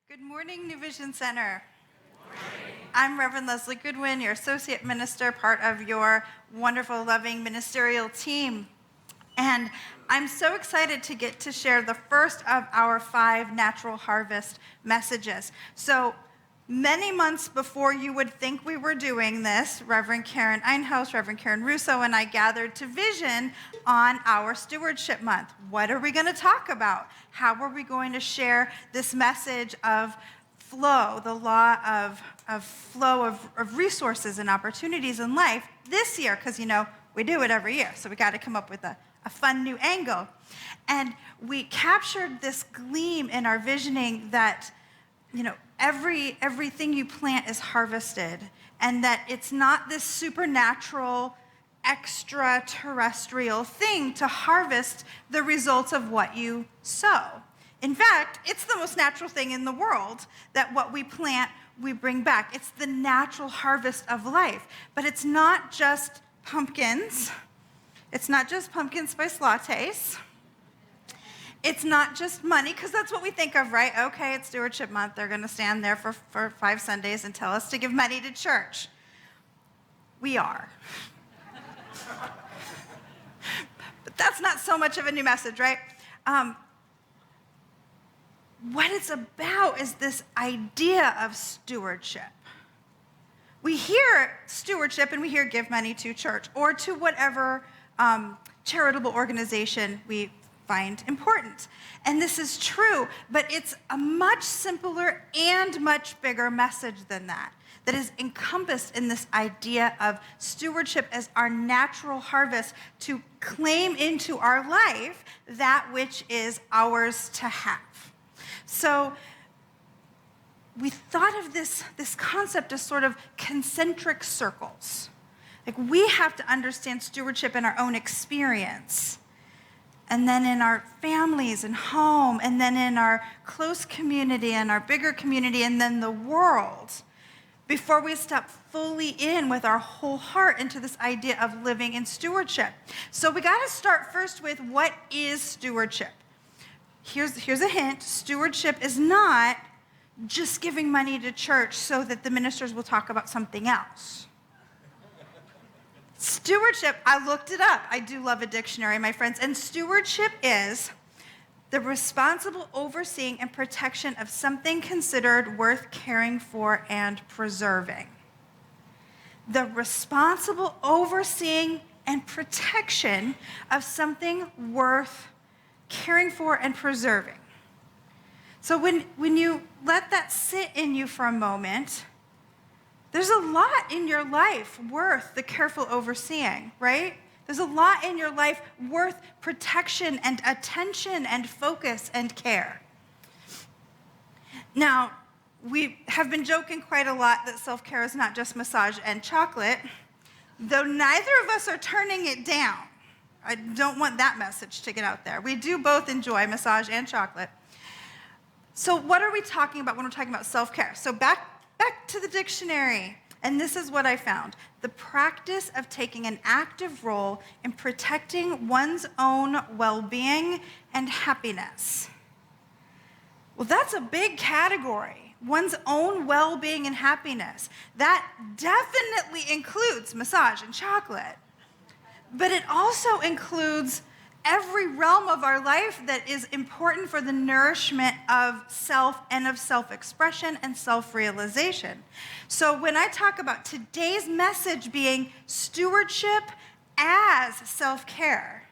Good morning, New Vision Center. I'm Reverend Leslie Goodwin, your associate minister, part of your wonderful, loving ministerial team. And I'm so excited to get to share the first of our 5 Natural Harvest messages. So many months before you would think we were doing this, Reverend Karen Einhaus, Reverend Karen Russo, and I gathered to Vision on our Stewardship Month. What are we going to talk about? How are we going to share this message of flow, the law of flow of resources and opportunities in life this year? Because, we do it every year, so we got to come up with a fun new angle. And we captured this gleam in our visioning that, everything you plant is harvested, and that it's not this supernatural, extraterrestrial thing to harvest the results of what you sow. In fact, it's the most natural thing in the world that what we plant, we bring back. It's the natural harvest of life. But it's not just pumpkins. It's not just pumpkin spice lattes. It's not just money, because that's what we think of, right? Okay, it's Stewardship Month. They're going to stand there for 5 Sundays and tell us to give money to church. We are. But that's not so much of a new message, right? What it's about is this idea of stewardship. We hear stewardship and we hear give money to church or to whatever charitable organization we find important. And this is true, but it's a much simpler and much bigger message than that is encompassed in this idea of stewardship as our natural harvest to claim into our life that which is ours to have. So we thought of this concept as sort of concentric circles. Like, we have to understand stewardship in our own experience, and then in our families and home, and then in our close community and our bigger community, and then the world, before we step fully in with our whole heart into this idea of living in stewardship. So we got to start first with, what is stewardship? Here's a hint. Stewardship is not just giving money to church so that the ministers will talk about something else. Stewardship, I looked it up. I do love a dictionary, my friends. And stewardship is the responsible overseeing and protection of something considered worth caring for and preserving. The responsible overseeing and protection of something worth caring for and preserving. So when you let that sit in you for a moment, there's a lot in your life worth the careful overseeing, right? There's a lot in your life worth protection and attention and focus and care. Now, we have been joking quite a lot that self-care is not just massage and chocolate, though neither of us are turning it down. I don't want that message to get out there. We do both enjoy massage and chocolate. So what are we talking about when we're talking about self-care? So back to the dictionary, and this is what I found. The practice of taking an active role in protecting one's own well-being and happiness. Well, that's a big category. One's own well-being and happiness. That definitely includes massage and chocolate. But it also includes every realm of our life that is important for the nourishment of self and of self-expression and self-realization. So when I talk about today's message being stewardship as self-care,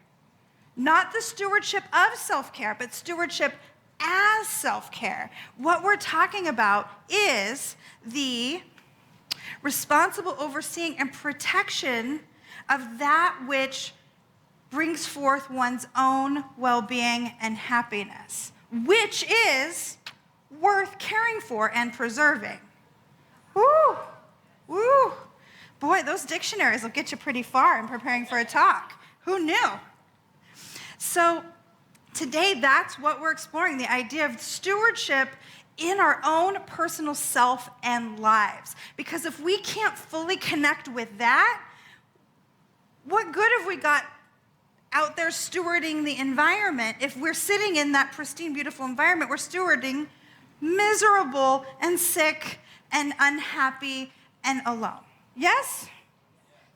not the stewardship of self-care, but stewardship as self-care, what we're talking about is the responsible overseeing and protection of that which brings forth one's own well-being and happiness, which is worth caring for and preserving. Woo! Woo! Boy, those dictionaries will get you pretty far in preparing for a talk. Who knew? So today, that's what we're exploring, the idea of stewardship in our own personal self and lives. Because if we can't fully connect with that, what good have we got out there stewarding the environment if we're sitting in that pristine, beautiful environment? We're stewarding miserable and sick and unhappy and alone. Yes?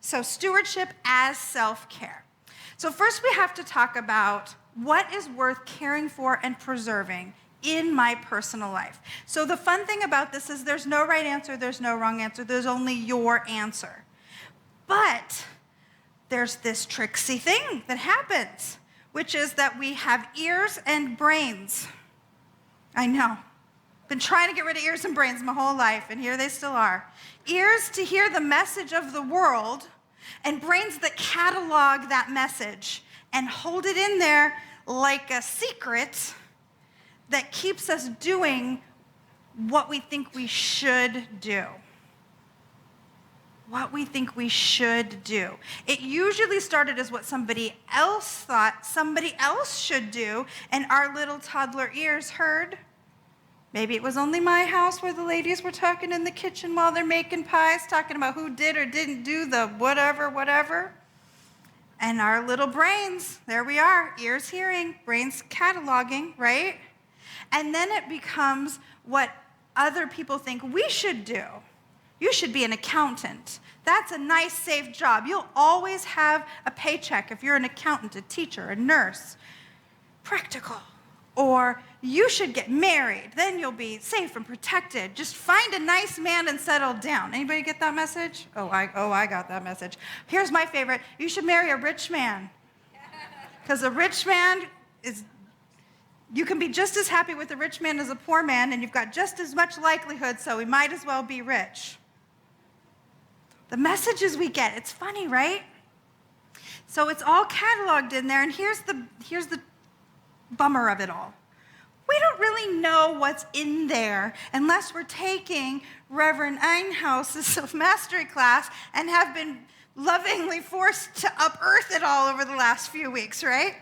So stewardship as self-care. So first we have to talk about what is worth caring for and preserving in my personal life. So the fun thing about this is there's no right answer, there's no wrong answer, there's only your answer. But there's this tricksy thing that happens, which is that we have ears and brains. I know. Been trying to get rid of ears and brains my whole life, and here they still are. Ears to hear the message of the world, and brains that catalog that message and hold it in there like a secret that keeps us doing what we think we should do. What we think we should do. It usually started as what somebody else thought somebody else should do, and our little toddler ears heard. Maybe it was only my house where the ladies were talking in the kitchen while they're making pies, talking about who did or didn't do the whatever. And our little brains, there we are, ears hearing, brains cataloging, right? And then it becomes what other people think we should do. You should be an accountant. That's a nice, safe job. You'll always have a paycheck if you're an accountant, a teacher, a nurse. Practical. Or you should get married. Then you'll be safe and protected. Just find a nice man and settle down. Anybody get that message? Oh, I got that message. Here's my favorite. You should marry a rich man. Because a rich man is, you can be just as happy with a rich man as a poor man, and you've got just as much likelihood, so we might as well be rich. The messages we get, it's funny, right? So it's all cataloged in there, and here's the bummer of it all. We don't really know what's in there unless we're taking Reverend Einhaus's mastery class and have been lovingly forced to unearth it all over the last few weeks, right?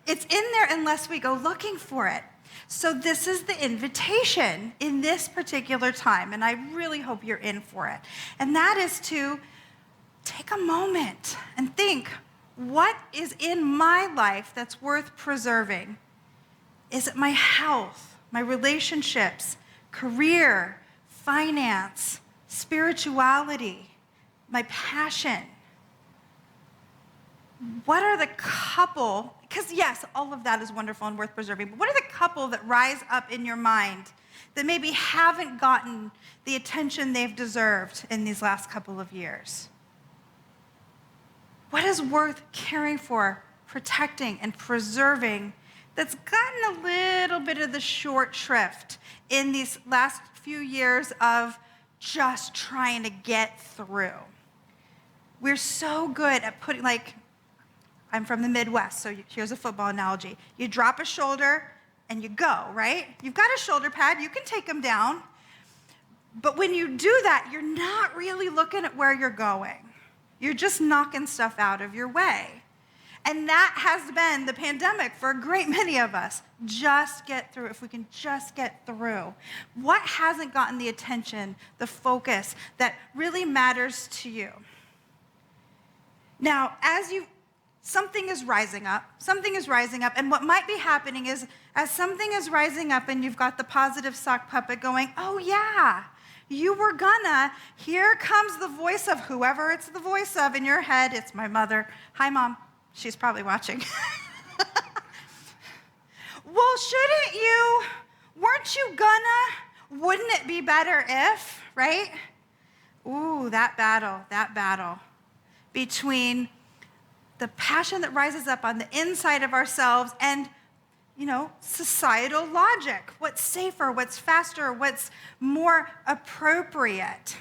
It's in there unless we go looking for it. So this is the invitation in this particular time, and I really hope you're in for it. And that is to take a moment and think, what is in my life that's worth preserving? Is it my health, my relationships, career, finance, spirituality, my passion? What are the couple, because yes, all of that is wonderful and worth preserving, but what are the couple that rise up in your mind that maybe haven't gotten the attention they've deserved in these last couple of years? What is worth caring for, protecting, and preserving that's gotten a little bit of the short shrift in these last few years of just trying to get through? We're so good at putting, like, I'm from the Midwest, so here's a football analogy. You drop a shoulder and you go, right? You've got a shoulder pad, you can take them down. But when you do that, you're not really looking at where you're going. You're just knocking stuff out of your way. And that has been the pandemic for a great many of us. Just get through, if we can just get through. What hasn't gotten the attention, the focus that really matters to you? Now, something is rising up, and what might be happening is, as something is rising up and you've got the positive sock puppet going, oh yeah, you were gonna, here comes the voice of whoever it's the voice of in your head. It's my mother. Hi, Mom. She's probably watching. Well, shouldn't you? Weren't you gonna? Wouldn't it be better if, right? Ooh, that battle between the passion that rises up on the inside of ourselves and, societal logic. What's safer, what's faster, what's more appropriate.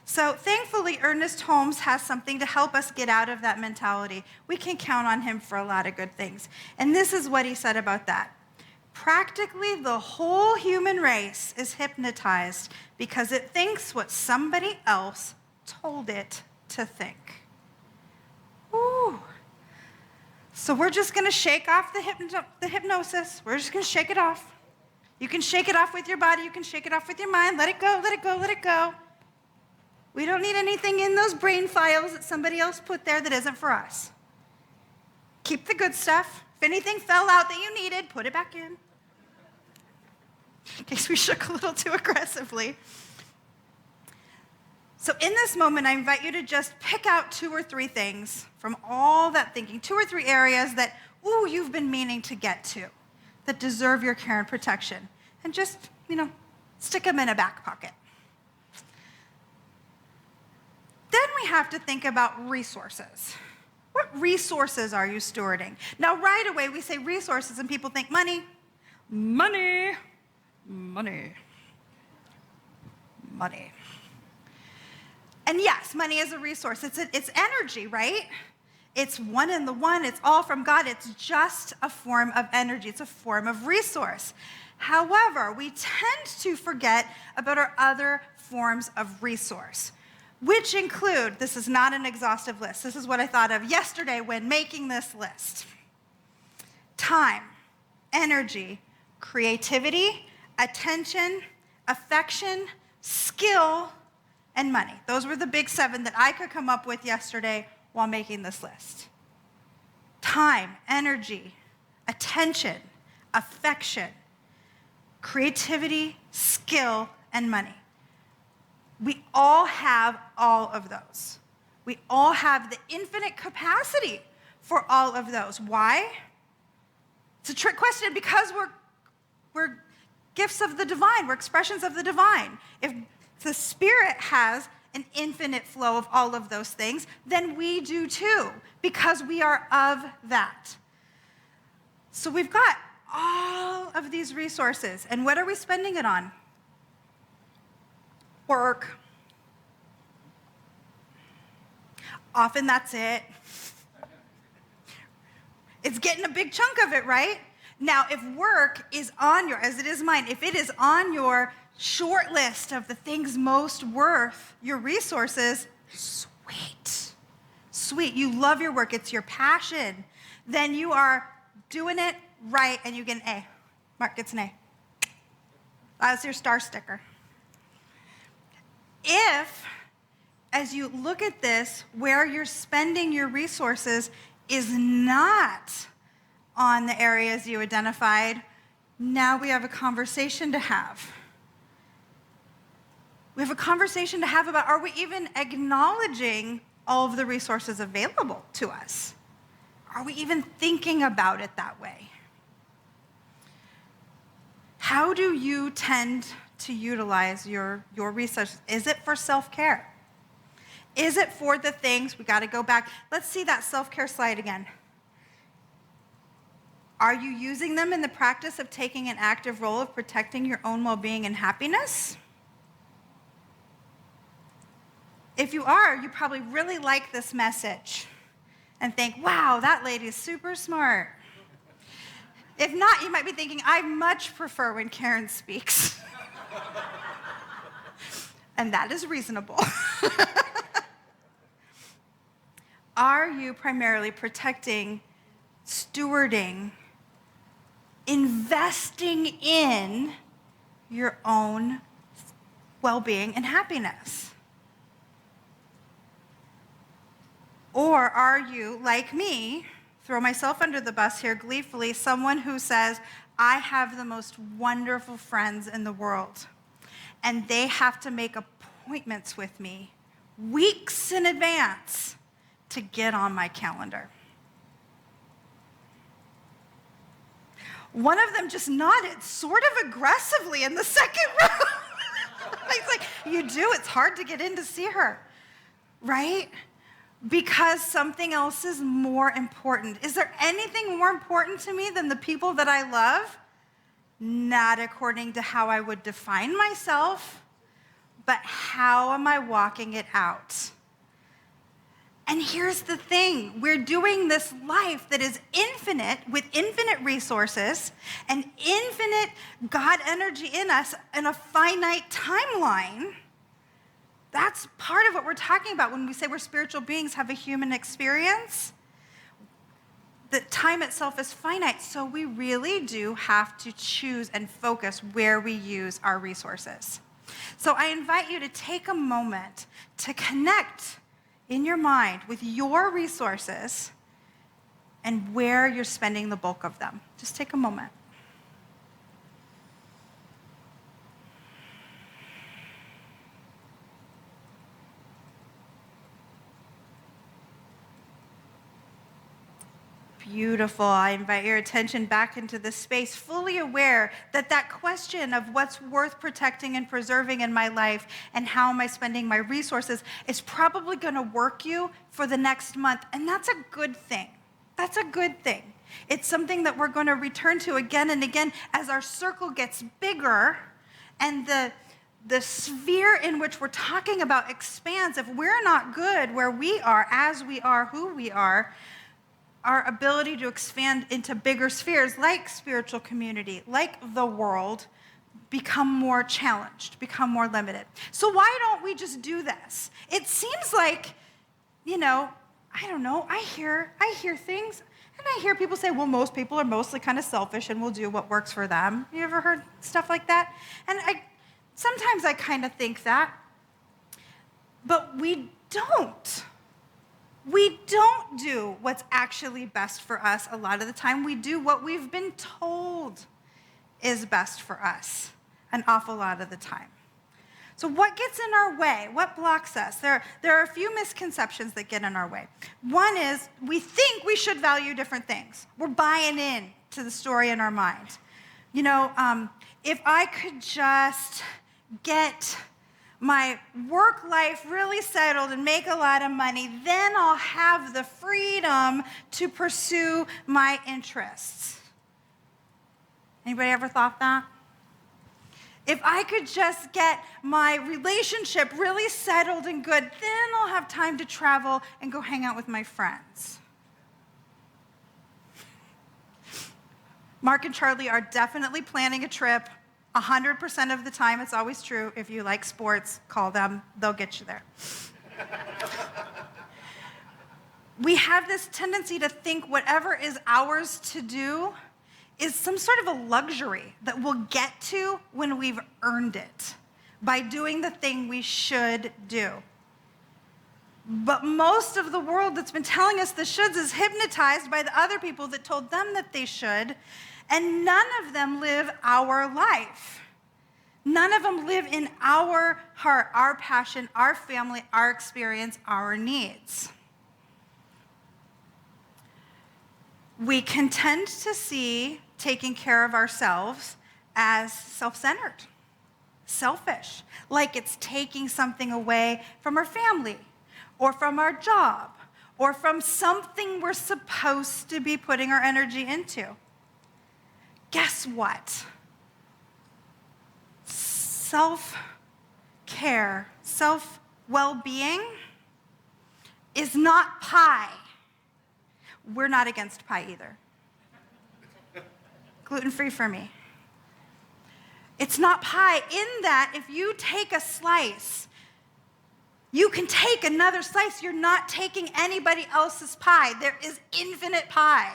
So thankfully, Ernest Holmes has something to help us get out of that mentality. We can count on him for a lot of good things. And this is what he said about that. Practically the whole human race is hypnotized because it thinks what somebody else told it to think. Ooh. So we're just going to shake off the hypnosis. We're just going to shake it off. You can shake it off with your body. You can shake it off with your mind. Let it go, let it go, let it go. We don't need anything in those brain files that somebody else put there that isn't for us. Keep the good stuff. If anything fell out that you needed, put it back in. in case we shook a little too aggressively. So in this moment, I invite you to just pick out 2 or 3 things from all that thinking, 2 or 3 areas that, you've been meaning to get to, that deserve your care and protection. And just, stick them in a back pocket. Then we have to think about resources. What resources are you stewarding? Now, right away, we say resources, and people think money, money, money, money. And yes, money is a resource. It's energy, right? It's one in the one. It's all from God. It's just a form of energy. It's a form of resource. However, we tend to forget about our other forms of resource, which include, this is not an exhaustive list. This is what I thought of yesterday when making this list. Time, energy, creativity, attention, affection, skill, and money. Those were the big 7 that I could come up with yesterday while making this list. Time, energy, attention, affection, creativity, skill, and money. We all have all of those. We all have the infinite capacity for all of those. Why? It's a trick question because we're gifts of the divine. We're expressions of the divine. If the Spirit has an infinite flow of all of those things, then we do too, because we are of that. So we've got all of these resources, and what are we spending it on? Work. Often that's it. It's getting a big chunk of it, right? Now, if work is on as it is mine, if it is on your short list of the things most worth your resources, sweet. Sweet. You love your work. It's your passion. Then you are doing it right, and you get an A. Mark gets an A. That's your star sticker. If, as you look at this, where you're spending your resources is not on the areas you identified, now we have a conversation to have. We have a conversation to have about, are we even acknowledging all of the resources available to us? Are we even thinking about it that way? How do you tend to utilize your resources? Is it for self-care? Is it for the things, we got to go back. Let's see that self-care slide again. Are you using them in the practice of taking an active role of protecting your own well-being and happiness? If you are, you probably really like this message and think, wow, that lady's super smart. If not, you might be thinking, I much prefer when Karen speaks. And that is reasonable. Are you primarily protecting, stewarding, investing in your own well-being and happiness? Or are you, like me, throw myself under the bus here gleefully, someone who says, I have the most wonderful friends in the world, and they have to make appointments with me weeks in advance to get on my calendar? One of them just nodded sort of aggressively in the second row. He's like, you do, it's hard to get in to see her, right? Because something else is more important. Is there anything more important to me than the people that I love? Not according to how I would define myself, but how am I walking it out? And here's the thing. We're doing this life that is infinite, with infinite resources and infinite God energy in us in a finite timeline. That's part of what we're talking about when we say we're spiritual beings, have a human experience. That time itself is finite, so we really do have to choose and focus where we use our resources. So I invite you to take a moment to connect in your mind with your resources and where you're spending the bulk of them. Just take a moment. Beautiful. I invite your attention back into this space, fully aware that that question of what's worth protecting and preserving in my life and how am I spending my resources is probably going to work you for the next month. And that's a good thing. That's a good thing. It's something that we're going to return to again and again as our circle gets bigger and the sphere in which we're talking about expands. If we're not good where we are, as we are, who we are, our ability to expand into bigger spheres like spiritual community, like the world, become more challenged, become more limited. So why don't we just do this? It seems like, I don't know, I hear things, and I hear people say, well, most people are mostly kind of selfish and will do what works for them. You ever heard stuff like that? And sometimes I kind of think that, but we don't. We don't do what's actually best for us a lot of the time. We do what we've been told is best for us an awful lot of the time. So what gets in our way? What blocks us? There are a few misconceptions that get in our way. One is we think we should value different things. We're buying in to the story in our mind. If I could just get my work life really settled and make a lot of money, then I'll have the freedom to pursue my interests. Anybody ever thought that? If I could just get my relationship really settled and good, then I'll have time to travel and go hang out with my friends. Mark and Charlie are definitely planning a trip. 100% of the time, it's always true. If you like sports, call them. They'll get you there. We have this tendency to think whatever is ours to do is some sort of a luxury that we'll get to when we've earned it by doing the thing we should do. But most of the world that's been telling us the shoulds is hypnotized by the other people that told them that they should, and none of them live our life. None of them live in our heart, our passion, our family, our experience, our needs. We can tend to see taking care of ourselves as self-centered, selfish, like it's taking something away from our family or from our job or from something we're supposed to be putting our energy into. Guess what? Self-care, self-well-being is not pie. We're not against pie either. Gluten-free for me. It's not pie in that if you take a slice, you can take another slice. You're not taking anybody else's pie. There is infinite pie.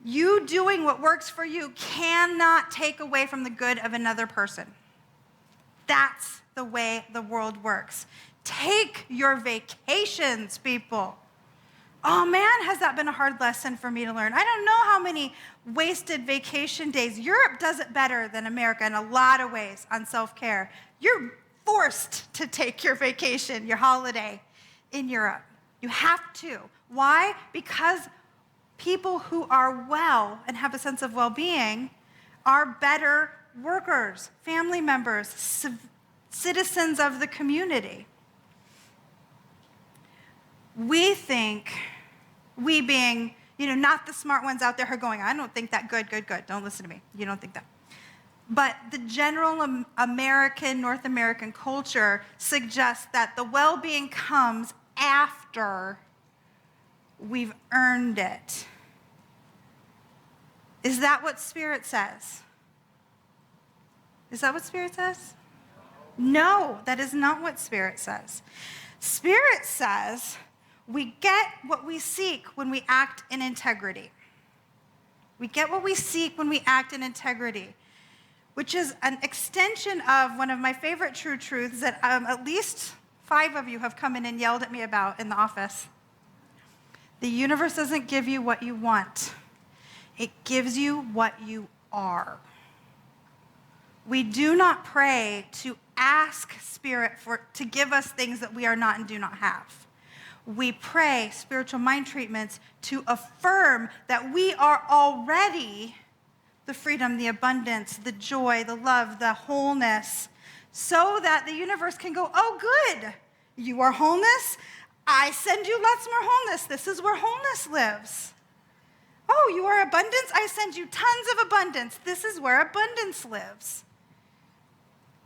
You doing what works for you cannot take away from the good of another person. That's the way the world works. Take your vacations, people. Oh man, has that been a hard lesson for me to learn. I don't know how many wasted vacation days. Europe does it better than America in a lot of ways on self-care. You're forced to take your vacation, your holiday in Europe. You have to. Why? Because people who are well and have a sense of well-being are better workers, family members, citizens of the community. We think, we being, not the smart ones out there who are going, I don't think that, good. Don't listen to me. You don't think that. But the general American, North American culture suggests that the well-being comes after we've earned it. Is that what Spirit says? Is that what Spirit says? No, that is not what Spirit says. Spirit says we get what we seek when we act in integrity. We get what we seek when we act in integrity, which is an extension of one of my favorite true truths that at least 5 of you have come in and yelled at me about in the office. The universe doesn't give you what you want. It gives you what you are. We do not pray to ask Spirit to give us things that we are not and do not have. We pray spiritual mind treatments to affirm that we are already the freedom, the abundance, the joy, the love, the wholeness, so that the universe can go, oh, good, you are wholeness. I send you lots more wholeness. This is where wholeness lives. Oh, you are abundance. I send you tons of abundance. This is where abundance lives.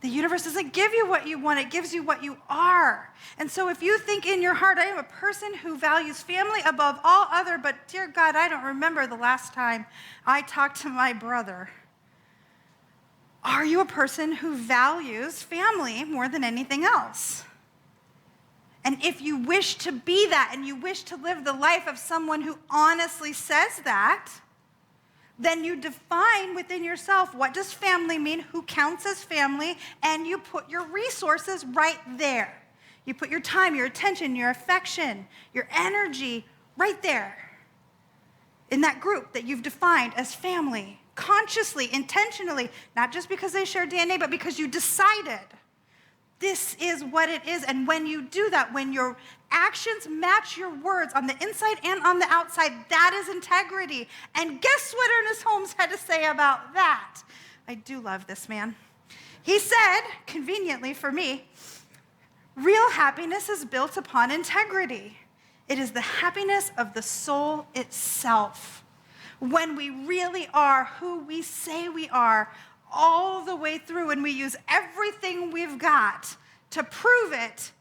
The universe doesn't give you what you want. It gives you what you are. And so if you think in your heart, I am a person who values family above all other, but dear God, I don't remember the last time I talked to my brother. Are you a person who values family more than anything else? And if you wish to be that and you wish to live the life of someone who honestly says that, then you define within yourself, what does family mean? Who counts as family? And you put your resources right there. You put your time, your attention, your affection, your energy right there in that group that you've defined as family, consciously, intentionally, not just because they share DNA, but because you decided this is what it is. And when you do that, when your actions match your words on the inside and on the outside, that is integrity. And guess what Ernest Holmes had to say about that? I do love this man. He said, conveniently for me, real happiness is built upon integrity. It is the happiness of the soul itself. When we really are who we say we are, all the way through, and we use everything we've got to prove it,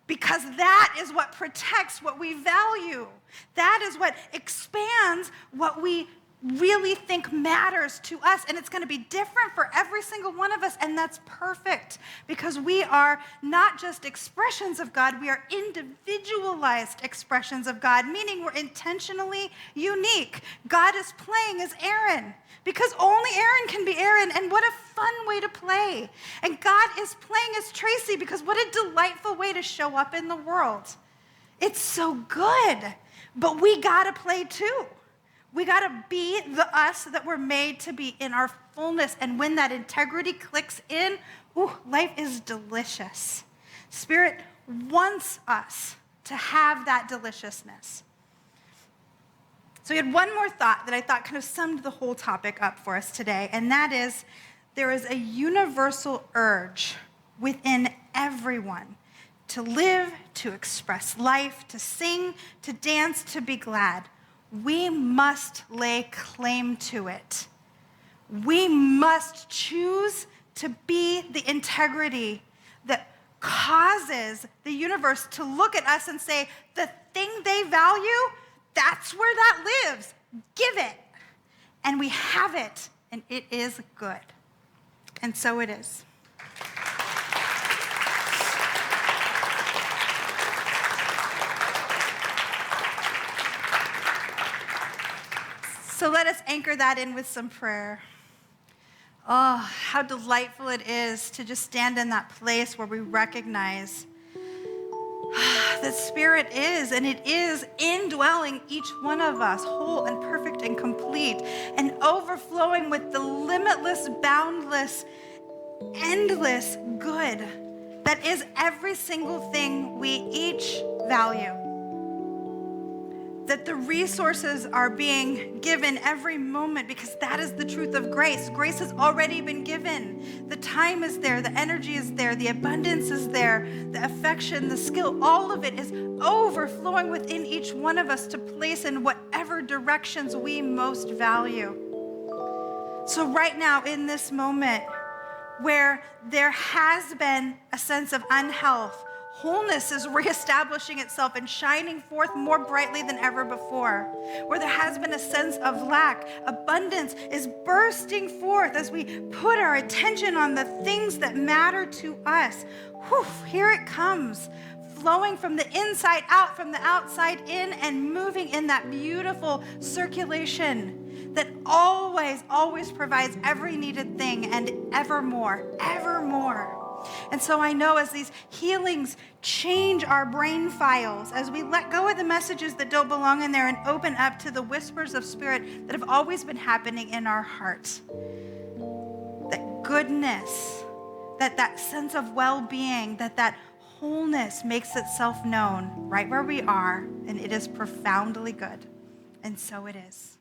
because that is what protects what we value. That is what expands what we really think matters to us, and it's going to be different for every single one of us, and that's perfect, because we are not just expressions of God, we are individualized expressions of God, meaning we're intentionally unique. God is playing as Aaron, because only Aaron can be Aaron, and what a fun way to play. And God is playing as Tracy, because what a delightful way to show up in the world. It's so good, but we got to play too. We got to be the us that we're made to be in our fullness. And when that integrity clicks in, life is delicious. Spirit wants us to have that deliciousness. So we had one more thought that I thought kind of summed the whole topic up for us today, and that is there is a universal urge within everyone to live, to express life, to sing, to dance, to be glad. We must lay claim to it. We must choose to be the integrity that causes the universe to look at us and say, the thing they value, that's where that lives. Give it. And we have it, and it is good. And so it is. So let us anchor that in with some prayer. Oh, how delightful it is to just stand in that place where we recognize that Spirit is, and it is indwelling each one of us, whole and perfect and complete, and overflowing with the limitless, boundless, endless good that is every single thing we each value. That the resources are being given every moment, because that is the truth of grace. Grace has already been given. The time is there, the energy is there, the abundance is there, the affection, the skill, all of it is overflowing within each one of us to place in whatever directions we most value. So right now, in this moment where there has been a sense of unhealth, wholeness is reestablishing itself and shining forth more brightly than ever before. Where there has been a sense of lack, abundance is bursting forth as we put our attention on the things that matter to us. Here it comes, flowing from the inside out, from the outside in, and moving in that beautiful circulation that always, always provides every needed thing and ever more, ever more. And so I know as these healings change our brain files, as we let go of the messages that don't belong in there and open up to the whispers of Spirit that have always been happening in our hearts, that goodness, that sense of well-being, that wholeness makes itself known right where we are, and it is profoundly good. And so it is.